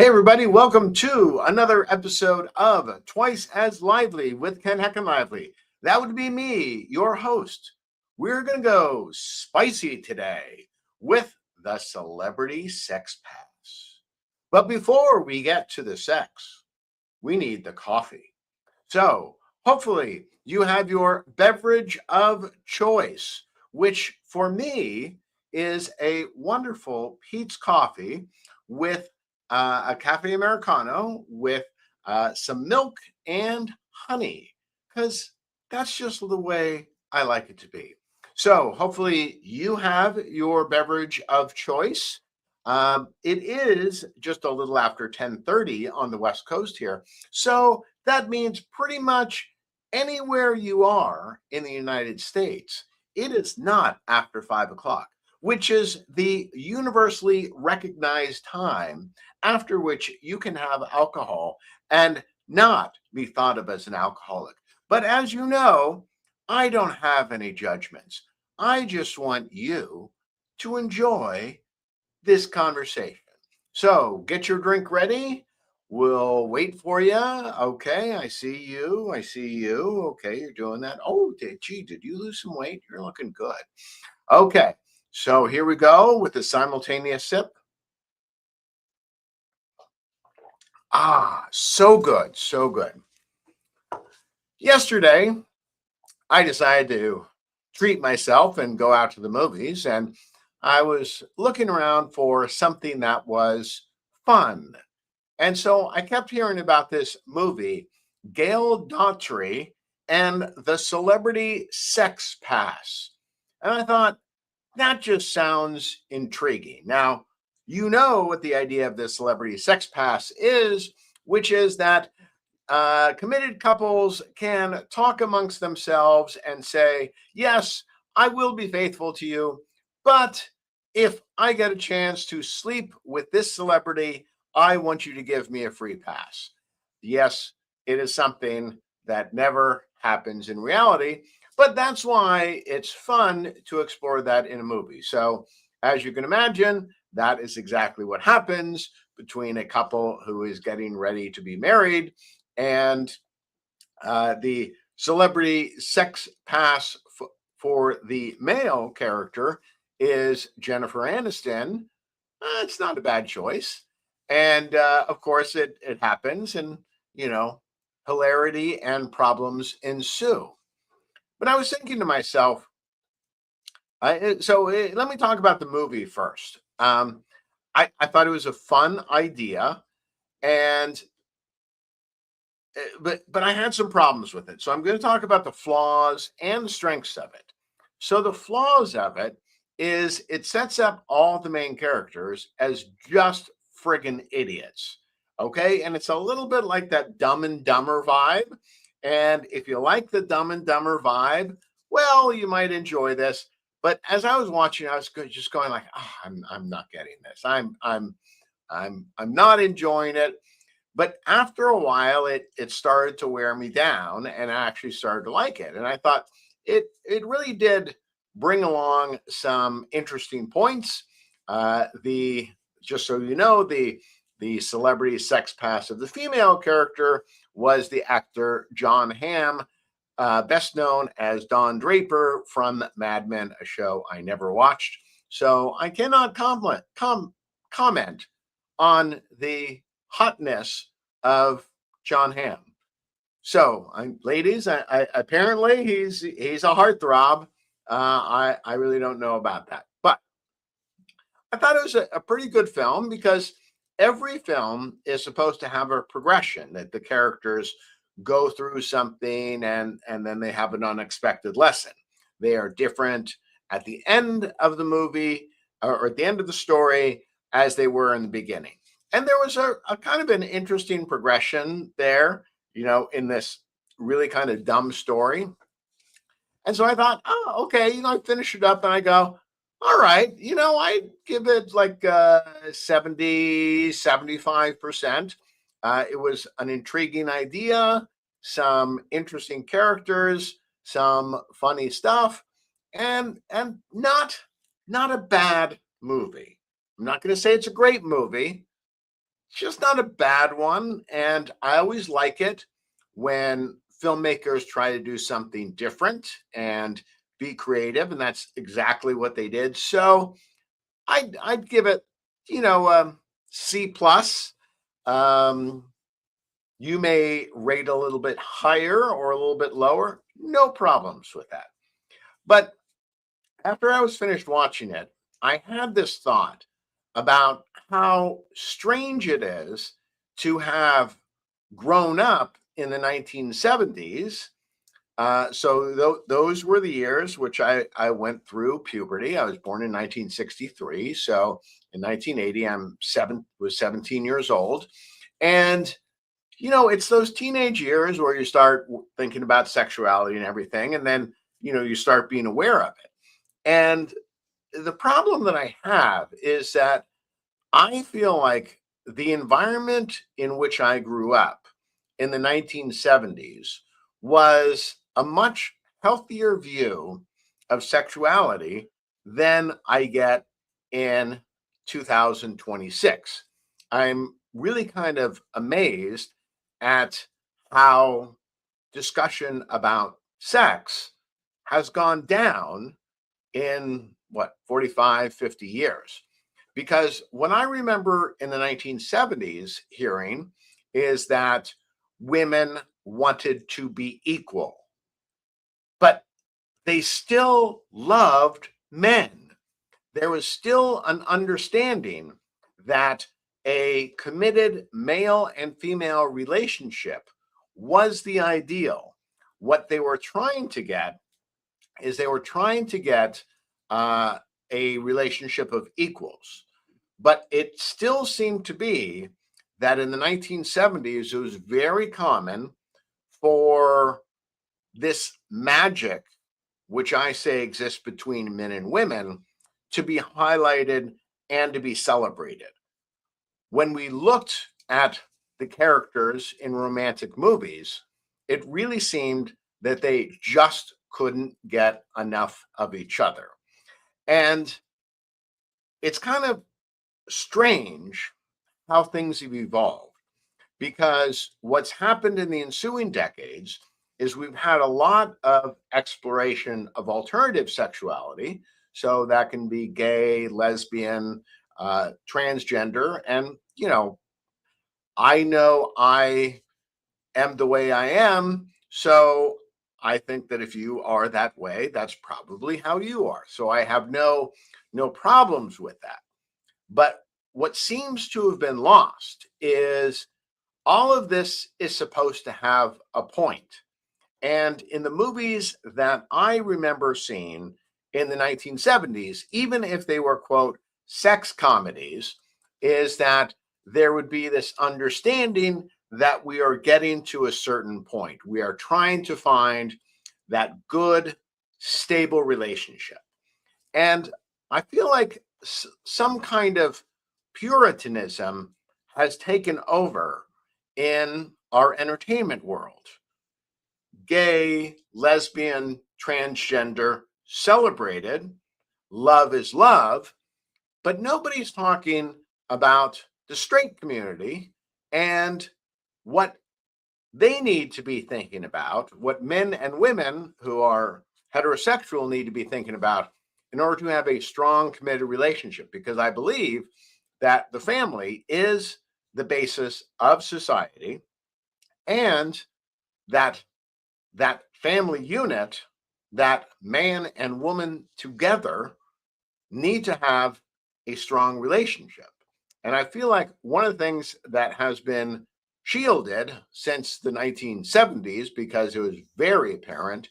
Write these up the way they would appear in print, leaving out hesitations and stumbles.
everybody, welcome to another episode of Twice as Lively with Ken Heckenlively. That would be me, your host. We're going to go spicy today with the celebrity sex pass. But before we get to the sex, we need the coffee. So hopefully you have your beverage of choice, which for me is a wonderful Pete's coffee with a cafe Americano with some milk and honey, because that's just the way I like it to be. So hopefully you have your beverage of choice. It is just a little after 10:30 on the West Coast here. So that means pretty much anywhere you are in the United States, it is not after 5 o'clock, which is the universally recognized time after which you can have alcohol and not be thought of as an alcoholic. But as you know, I don't have any judgments. I just want you to enjoy this conversation. So get your drink ready. We'll wait for you. Okay, I see you. I see you. Okay, you're doing that. Oh, did you lose some weight? You're looking good. Okay, so here we go with the simultaneous sip. So good, so good. Yesterday, I decided to treat myself and go out to the movies, and I was looking around for something that was fun. And so I kept hearing about this movie, Gail Daughtry and the Celebrity Sex Pass. And I thought, that just sounds intriguing. Now, you know what the idea of the Celebrity Sex Pass is, which is that committed couples can talk amongst themselves and say, yes, I will be faithful to you, but if I get a chance to sleep with this celebrity, I want you to give me a free pass. Yes, it is something that never happens in reality, but that's why it's fun to explore that in a movie. So, as you can imagine, that is exactly what happens between a couple who is getting ready to be married and the celebrity sex pass for the male character is Jennifer Aniston. It's not a bad choice. And of course, it happens, and, hilarity and problems ensue. But I was thinking to myself, let me talk about the movie first. I thought it was a fun idea, and but I had some problems with it. So I'm going to talk about the flaws and the strengths of it. So the flaws of it is it sets up all the main characters as just friggin' idiots. Okay. And it's a little bit like that Dumb and Dumber vibe. And if you like the Dumb and Dumber vibe, well, you might enjoy this. But as I was watching, I was just going like, I'm not getting this. I'm not enjoying it. But after a while, it started to wear me down, and I actually started to like it. And I thought it really did bring along some interesting points. The Just so you know, the celebrity sex pass of the female character was the actor John Hamm, best known as Don Draper from Mad Men, a show I never watched. So I cannot comment on the hotness of John Hamm. So, ladies, apparently he's a heartthrob. I really don't know about that, but I thought it was a pretty good film because every film is supposed to have a progression that the characters go through something and then they have an unexpected lesson. They are different at the end of the movie or at the end of the story as they were in the beginning. And there was a kind of an interesting progression there, in this really kind of dumb story. And so I thought, oh, okay, I finish it up and I go, all right, I give it like 70, 75%. It was an intriguing idea, some interesting characters, some funny stuff, and not a bad movie. I'm not going to say it's a great movie, It's just not a bad one. And I always like it when filmmakers try to do something different and be creative. And that's exactly what they did. So I'd give it, C plus. Um, you may rate a little bit higher or a little bit lower. No problems with that. But after I was finished watching it, I had this thought about how strange it is to have grown up in the 1970s. Those were the years which I went through puberty. I was born in 1963. So in 1980, was 17 years old. And, it's those teenage years where you start thinking about sexuality and everything. And then, you start being aware of it. And the problem that I have is that I feel like the environment in which I grew up in the 1970s was a much healthier view of sexuality than I get in 2026. I'm really kind of amazed at how discussion about sex has gone down in what, 45, 50 years. Because what I remember in the 1970s hearing is that women wanted to be equal, but they still loved men. There was still an understanding that a committed male and female relationship was the ideal. What they were trying to get is they were trying to get uh, a relationship of equals. But it still seemed to be that in the 1970s, it was very common for this magic, which I say exists between men and women, to be highlighted and to be celebrated. When we looked at the characters in romantic movies, it really seemed that they just couldn't get enough of each other. And it's kind of strange how things have evolved because what's happened in the ensuing decades is we've had a lot of exploration of alternative sexuality. So that can be gay, lesbian, transgender. And, I know I am the way I am. So I think that if you are that way, that's probably how you are. So I have no problems with that. But what seems to have been lost is all of this is supposed to have a point. And in the movies that I remember seeing in the 1970s, even if they were, quote, sex comedies, is that there would be this understanding that we are getting to a certain point. We are trying to find that good, stable relationship. And I feel like some kind of puritanism has taken over in our entertainment world. Gay, lesbian, transgender, celebrated, love is love, but nobody's talking about the straight community and what they need to be thinking about, what men and women who are heterosexual need to be thinking about in order to have a strong, committed relationship. Because I believe that the family is the basis of society and that that family unit, that man and woman together need to have a strong relationship. And I feel like one of the things that has been shielded since the 1970s, because it was very apparent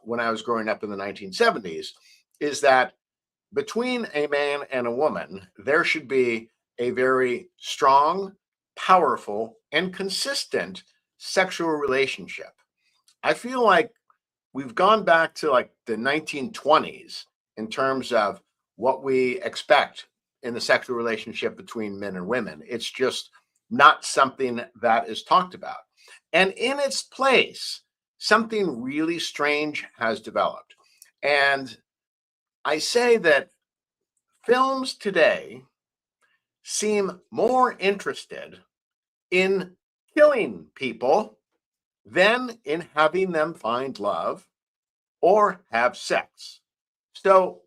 when I was growing up in the 1970s, is that between a man and a woman, there should be a very strong, powerful, and consistent sexual relationship. I feel like we've gone back to like the 1920s in terms of what we expect in the sexual relationship between men and women. It's just not something that is talked about. And in its place, something really strange has developed. And I say that films today seem more interested in killing people than in having them find love or have sex. So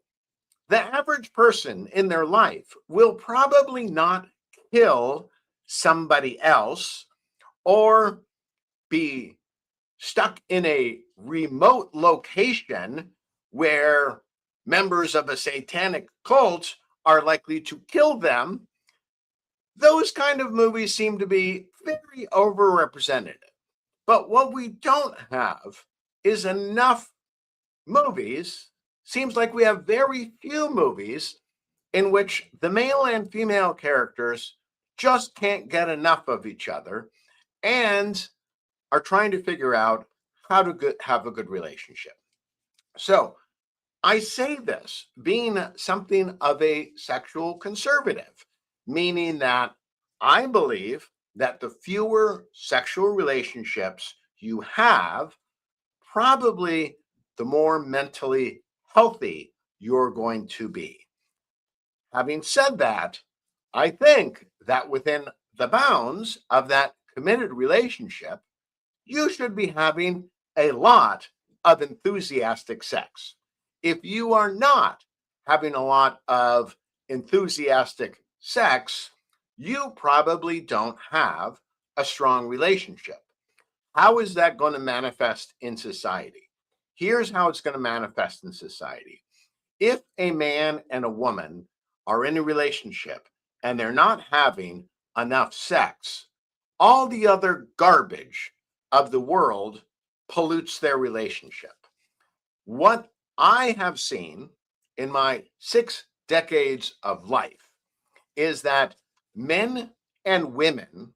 the average person in their life will probably not kill somebody else or be stuck in a remote location where members of a satanic cult are likely to kill them. Those kind of movies seem to be very overrepresented. But what we don't have is enough movies. Seems like we have very few movies in which the male and female characters just can't get enough of each other and are trying to figure out how to have a good relationship. So I say this being something of a sexual conservative, meaning that I believe that the fewer sexual relationships you have, probably the more mentally healthy you're going to be. Having said that, I think that within the bounds of that committed relationship, you should be having a lot of enthusiastic sex. If you are not having a lot of enthusiastic sex, you probably don't have a strong relationship. How is that going to manifest in society? Here's how it's going to manifest in society. If a man and a woman are in a relationship and they're not having enough sex, all the other garbage of the world pollutes their relationship. What I have seen in my 6 decades of life is that men and women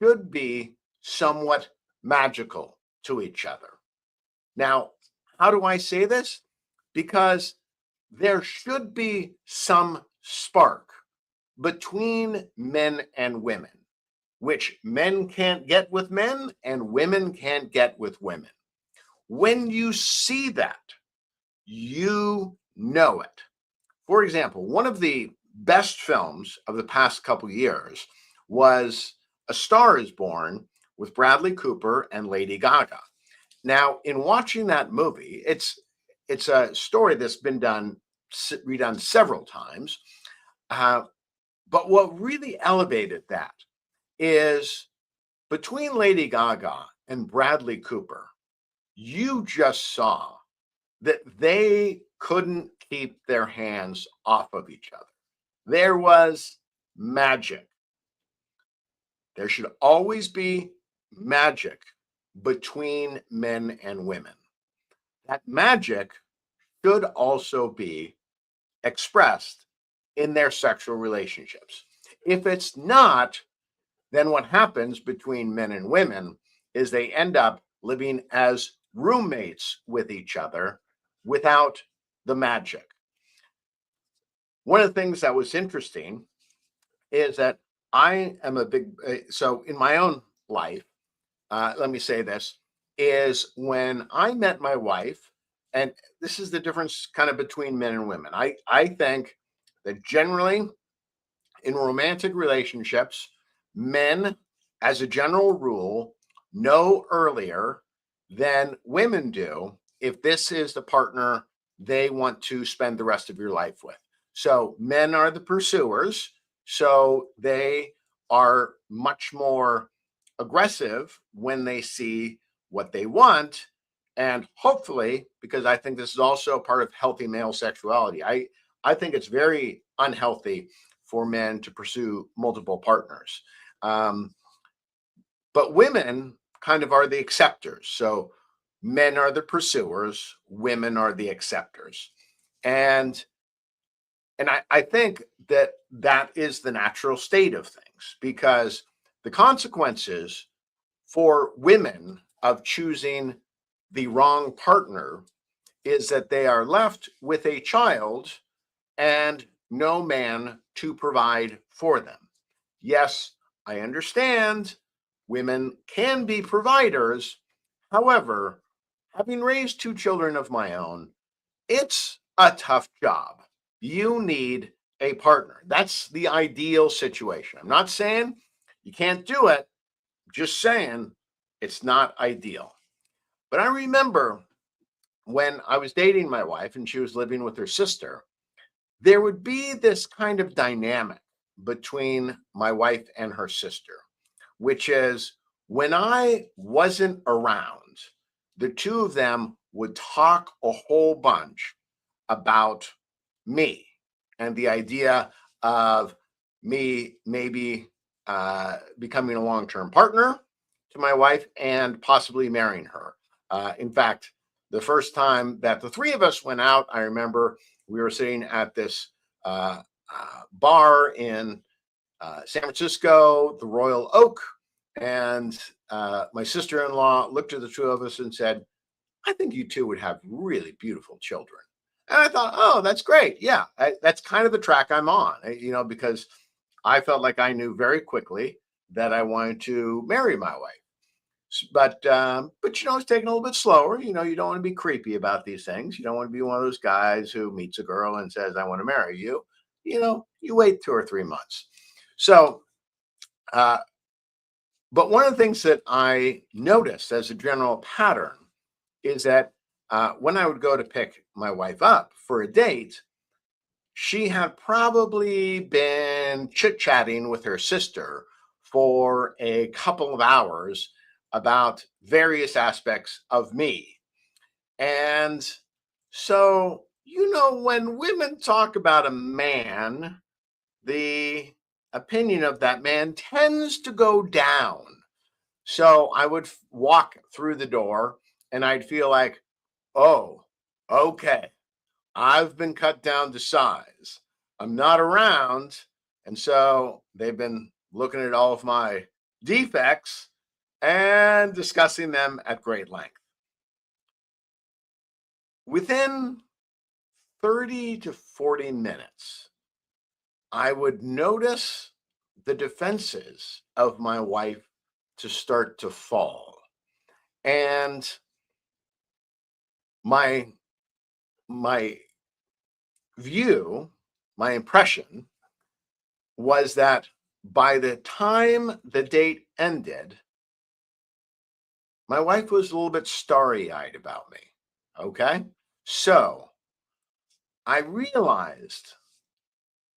should be somewhat magical to each other. Now, how do I say this? Because there should be some spark between men and women, which men can't get with men and women can't get with women. When you see that, you know it. For example, one of the best films of the past couple years was A Star is Born with Bradley Cooper and Lady Gaga. Now, in watching that movie, it's a story that's been redone several times. Uh, but what really elevated that is between Lady Gaga and Bradley Cooper, you just saw that they couldn't keep their hands off of each other. There was magic. There should always be magic between men and women. That magic should also be expressed in their sexual relationships. If it's not, then what happens between men and women is they end up living as roommates with each other without the magic. One of the things that was interesting is that I am a big, so in my own life, let me say this, is when I met my wife, and this is the difference kind of between men and women. I think that generally in romantic relationships, men, as a general rule, know earlier than women do if this is the partner they want to spend the rest of your life with. So men are the pursuers, so they are much more aggressive when they see what they want. And hopefully, because I think this is also part of healthy male sexuality, I think it's very unhealthy for men to pursue multiple partners. But women kind of are the acceptors. So men are the pursuers, women are the acceptors. And I think that that is the natural state of things because the consequences for women of choosing the wrong partner is that they are left with a child and no man to provide for them. Yes, I understand women can be providers. However, having raised 2 children of my own, it's a tough job. You need a partner. That's the ideal situation. I'm not saying you can't do it, just saying it's not ideal. But I remember when I was dating my wife and she was living with her sister, there would be this kind of dynamic between my wife and her sister, which is when I wasn't around, the two of them would talk a whole bunch about me and the idea of me maybe becoming a long term partner to my wife and possibly marrying her. In fact, the first time that the three of us went out, I remember we were sitting at this bar in San Francisco, the Royal Oak, and my sister in law looked at the two of us and said, I think you two would have really beautiful children. And I thought, oh, that's great. Yeah, that's kind of the track I'm on, because I felt like I knew very quickly that I wanted to marry my wife. But it's taking a little bit slower. You don't want to be creepy about these things. You don't want to be one of those guys who meets a girl and says, I want to marry you. You wait 2 or 3 months. So, uh, but one of the things that I noticed as a general pattern is that when I would go to pick my wife up for a date, she had probably been chit chatting with her sister for a couple of hours about various aspects of me. And so, when women talk about a man, the opinion of that man tends to go down. So I would walk through the door and I'd feel like, oh, okay, I've been cut down to size. I'm not around. And so they've been looking at all of my defects and discussing them at great length. Within 30 to 40 minutes, I would notice the defenses of my wife to start to fall. And my my view, my impression was that by the time the date ended, my wife was a little bit starry-eyed about me. Okay? So I realized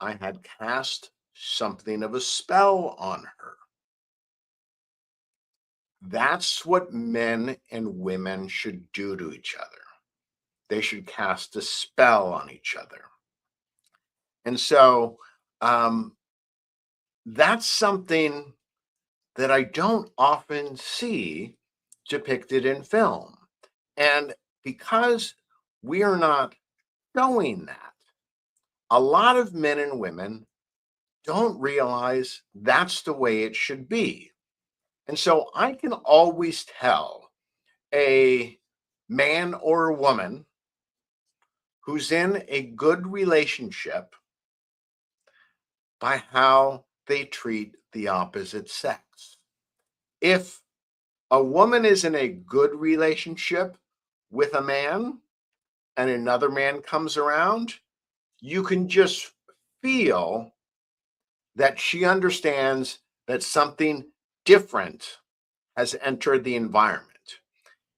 I had cast something of a spell on her. That's what men and women should do to each other. They should cast a spell on each other. And so um, that's something that I don't often see depicted in film. And because we are not showing that, a lot of men and women don't realize that's the way it should be. And so I can always tell a man or a woman who's in a good relationship by how they treat the opposite sex. If a woman is in a good relationship with a man and another man comes around, you can just feel that she understands that something different has entered the environment.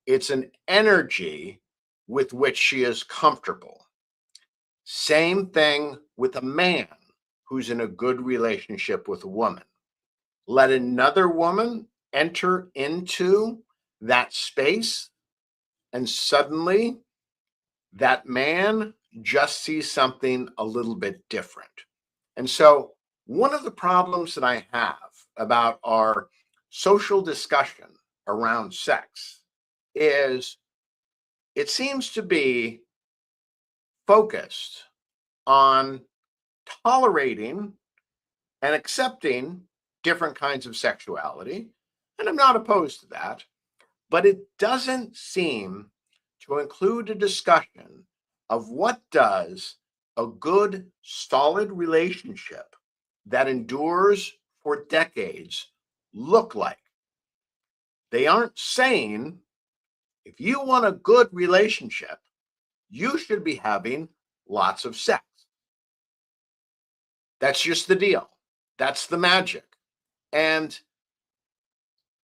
It's an energy with which she is comfortable. Same thing with a man who's in a good relationship with a woman. Let another woman enter into that space, and suddenly that man just sees something a little bit different. And so, one of the problems that I have about our social discussion around sex is it seems to be focused on tolerating and accepting different kinds of sexuality. And I'm not opposed to that, but it doesn't seem to include a discussion of what does a good, solid relationship that endures for decades look like. They aren't saying if you want a good relationship, you should be having lots of sex. That's just the deal. That's the magic. And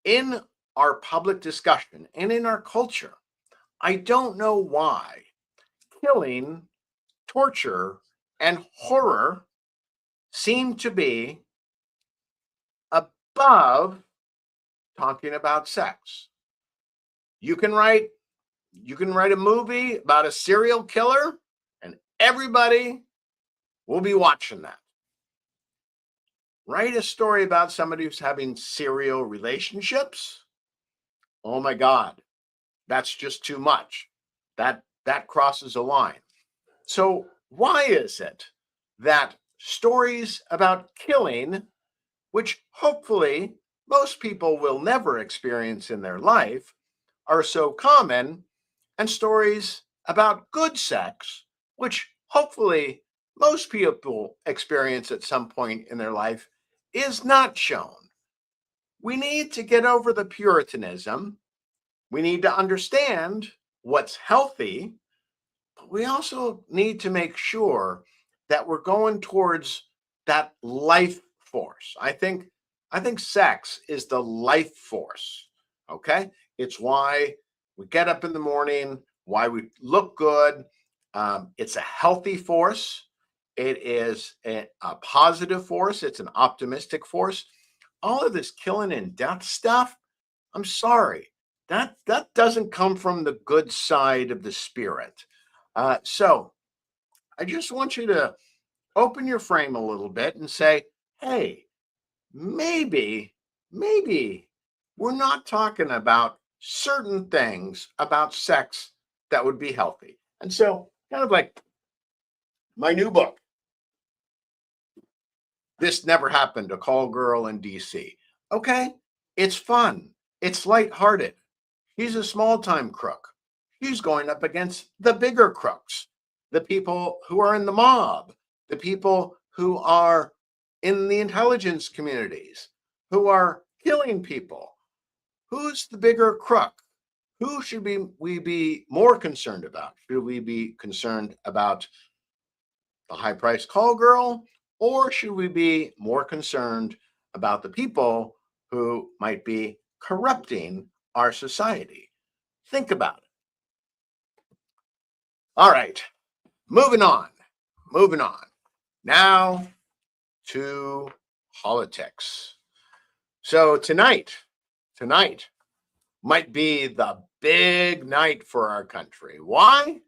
in our public discussion and in our culture, I don't know why killing, torture, and horror seem to be above talking about sex. You can write a movie about a serial killer and everybody will be watching that. Write a story about somebody who's having serial relationships. Oh my God, that's just too much. That crosses a line. So why is it that stories about killing, which hopefully most people will never experience in their life, are so common, and stories about good sex, which hopefully most people experience at some point in their life, is not shown? We need to get over the Puritanism. We need to understand what's healthy, but we also need to make sure that we're going towards that life force. I think sex is the life force. Okay? It's why we get up in the morning, why we look good. It's a healthy force. It is a positive force. It's an optimistic force. All of this killing and death stuff, I'm sorry, that doesn't come from the good side of the spirit. So I just want you to open your frame a little bit and say, hey, maybe we're not talking about certain things about sex that would be healthy. And so, kind of like my new book, This Never Happened, A Call Girl in DC. Okay, it's fun, it's lighthearted. He's a small time crook. He's going up against the bigger crooks, the people who are in the mob, the people who are in the intelligence communities, who are killing people. Who's the bigger crook? Who should we be more concerned about? Should we be concerned about the high price call girl, or should we be more concerned about the people who might be corrupting our society? Think about it. All right, moving on. Moving on. Now to politics. So tonight might be the big night for our country. Why?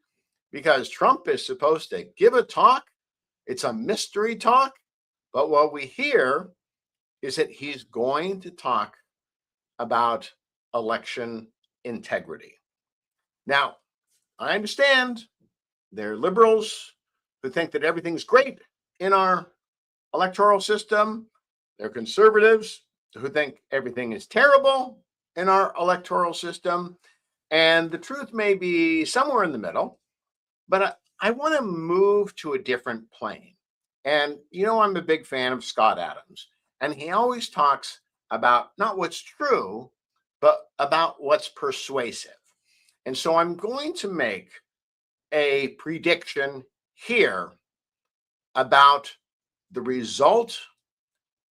Because Trump is supposed to give a talk. It's a mystery talk, but what we hear is that he's going to talk about election integrity. Now, I understand there are liberals who think that everything's great in our electoral system. There are conservatives who think everything is terrible in our electoral system. And the truth may be somewhere in the middle, but I want to move to a different plane. And I'm a big fan of Scott Adams, and he always talks about not what's true, but about what's persuasive. And so I'm going to make a prediction here about the result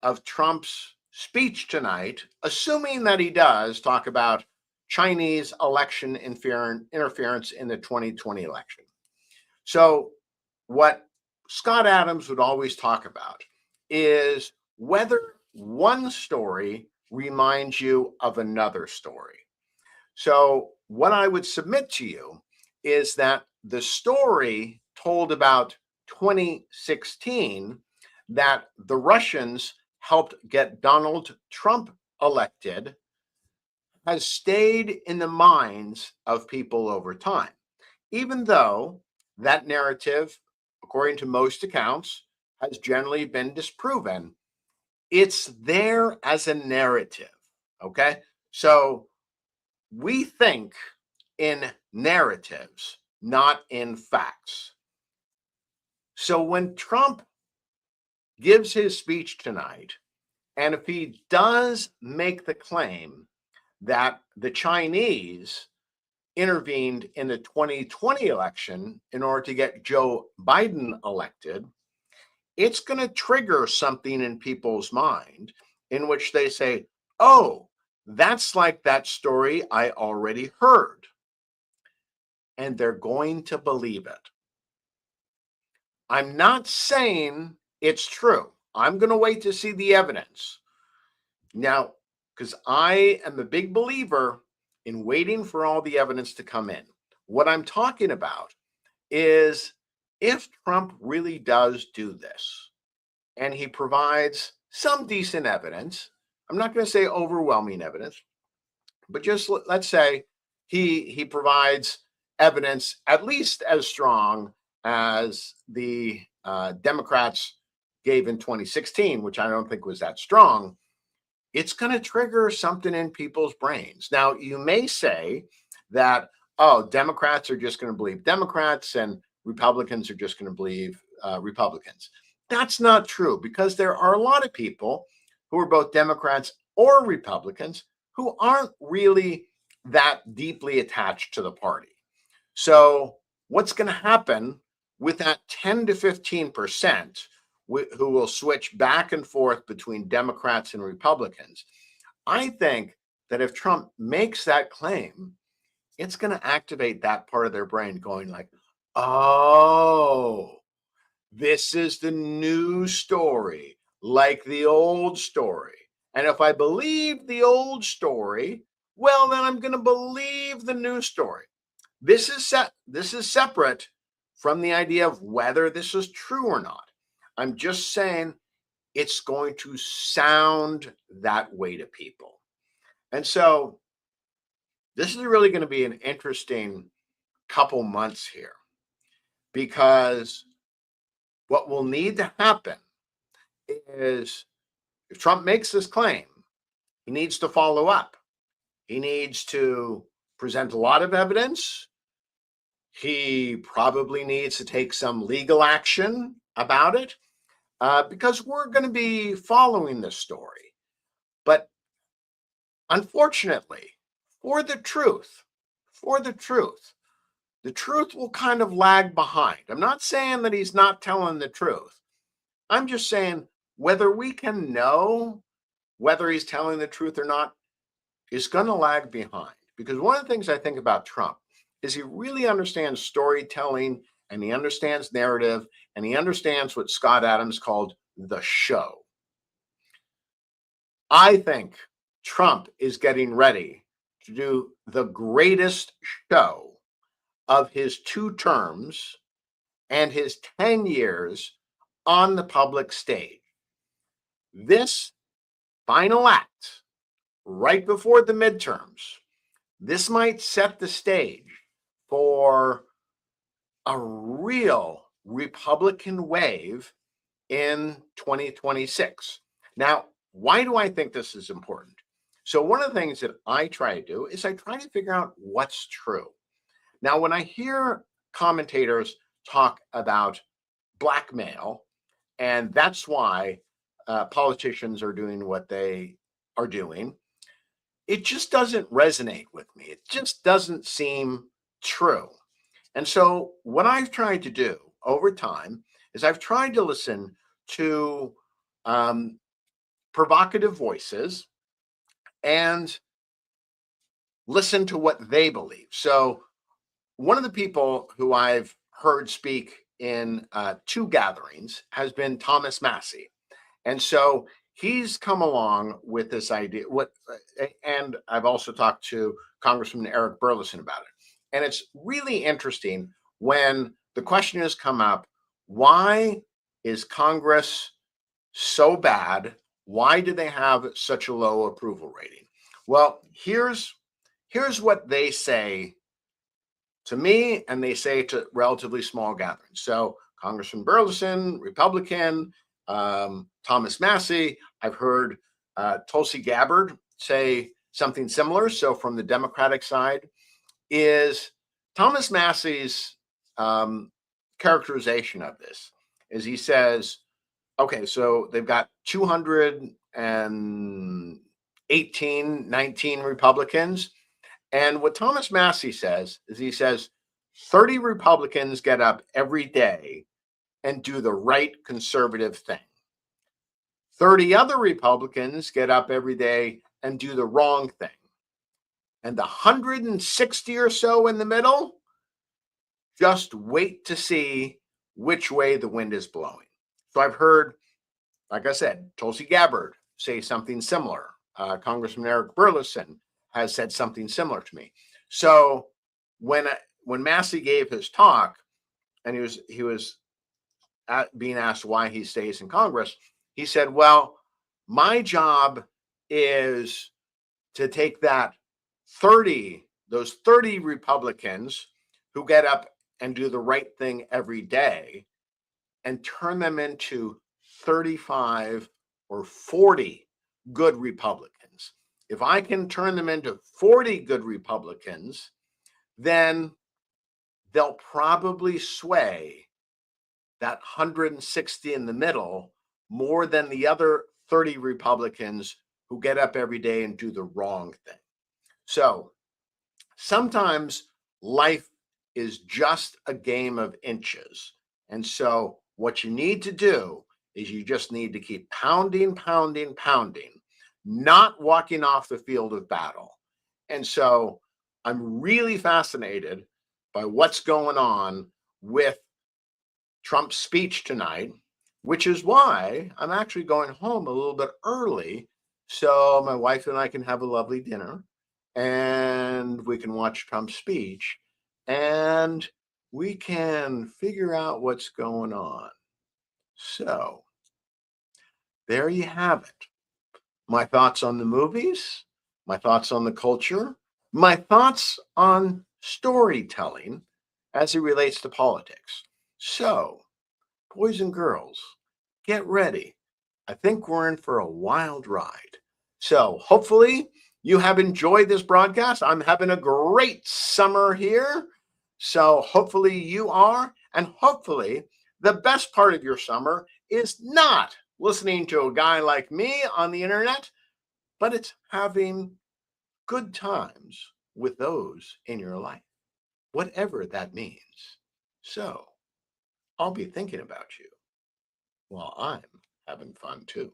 of Trump's speech tonight, assuming that he does talk about Chinese election interference in the 2020 election. So, what Scott Adams would always talk about is whether one story reminds you of another story. So, what I would submit to you is that the story told about 2016, that the Russians helped get Donald Trump elected, has stayed in the minds of people over time, even though that narrative, according to most accounts, has generally been disproven. It's there as a narrative. Okay. So we think in narratives, not in facts. So when Trump gives his speech tonight, and if he does make the claim that the Chinese intervened in the 2020 election in order to get Joe Biden elected, it's going to trigger something in people's mind in which they say, oh, that's like that story I already heard. And they're going to believe it. I'm not saying it's true. I'm going to wait to see the evidence. Now, because I am a big believer in waiting for all the evidence to come in. What I'm talking about is if Trump really does do this and he provides some decent evidence, I'm not going to say overwhelming evidence, but just let's say he provides evidence at least as strong as the Democrats gave in 2016, which I don't think was that strong. It's going to trigger something in people's brains. Now, you may say that, oh, Democrats are just going to believe Democrats and Republicans are just going to believe Republicans. That's not true, because there are a lot of people who are both Democrats or Republicans who aren't really that deeply attached to the party. So what's going to happen with that 10 to 15% who will switch back and forth between Democrats and Republicans? I think that if Trump makes that claim, it's going to activate that part of their brain going like, oh, this is the new story, like the old story. And if I believe the old story, well, then I'm going to believe the new story. This is separate from the idea of whether this is true or not. I'm just saying it's going to sound that way to people. And so this is really going to be an interesting couple months here, because what will need to happen is if Trump makes this claim, he needs to follow up. He needs to present a lot of evidence. He probably needs to take some legal action about it, because we're going to be following this story. But unfortunately, for the truth, the truth will kind of lag behind. I'm not saying that he's not telling the truth. I'm just saying whether we can know whether he's telling the truth or not is going to lag behind. Because one of the things I think about Trump is he really understands storytelling, and he understands narrative, and he understands what Scott Adams called the show. I think Trump is getting ready to do the greatest show of his 2 terms and his 10 years on the public stage. This final act, right before the midterms, this might set the stage for a real Republican wave in 2026. Now, why do I think this is important? So one of the things that I try to do is I try to figure out what's true. Now, when I hear commentators talk about blackmail, and that's why politicians are doing what they are doing, it just doesn't resonate with me. It just doesn't seem true. And so what I've tried to do over time is I've tried to listen to provocative voices and listen to what they believe. So one of the people who I've heard speak in 2 gatherings has been Thomas Massey. And so he's come along with this idea. And I've also talked to Congressman Eric Burleson about it. And it's really interesting when the question has come up, why is Congress so bad? Why do they have such a low approval rating? Well, here's what they say to me, and they say to relatively small gatherings. So Congressman Burleson, Republican, Thomas Massey, I've heard Tulsi Gabbard say something similar. So from the Democratic side, is Thomas Massey's characterization of this is he says, okay, so they've got 218, 19 Republicans. And what Thomas Massey says is he says 30 Republicans get up every day and do the right conservative thing. 30 other Republicans get up every day and do the wrong thing. And the 160 or so in the middle just wait to see which way the wind is blowing. So I've heard, like I said, Tulsi Gabbard say something similar. Congressman Eric Burleson has said something similar to me. So when Massey gave his talk, and he was being asked why he stays in Congress, he said, "Well, my job is to take those 30 Republicans who get up and do the right thing every day and turn them into 35 or 40 good Republicans. If I can turn them into 40 good Republicans, then they'll probably sway that 160 in the middle more than the other 30 Republicans who get up every day and do the wrong thing." So sometimes life is just a game of inches. And so what you need to do is you just need to keep pounding, pounding, pounding, not walking off the field of battle. And so I'm really fascinated by what's going on with Trump's speech tonight, which is why I'm actually going home a little bit early so my wife and I can have a lovely dinner and we can watch Trump's speech and we can figure out what's going on. So there you have it. My thoughts on the movies, my thoughts on the culture, my thoughts on storytelling as it relates to politics. So, boys and girls, get ready. I think we're in for a wild ride. So, hopefully, you have enjoyed this broadcast. I'm having a great summer here. So, hopefully, you are. And hopefully, the best part of your summer is not listening to a guy like me on the internet, but it's having good times with those in your life, whatever that means. So, I'll be thinking about you while I'm having fun too.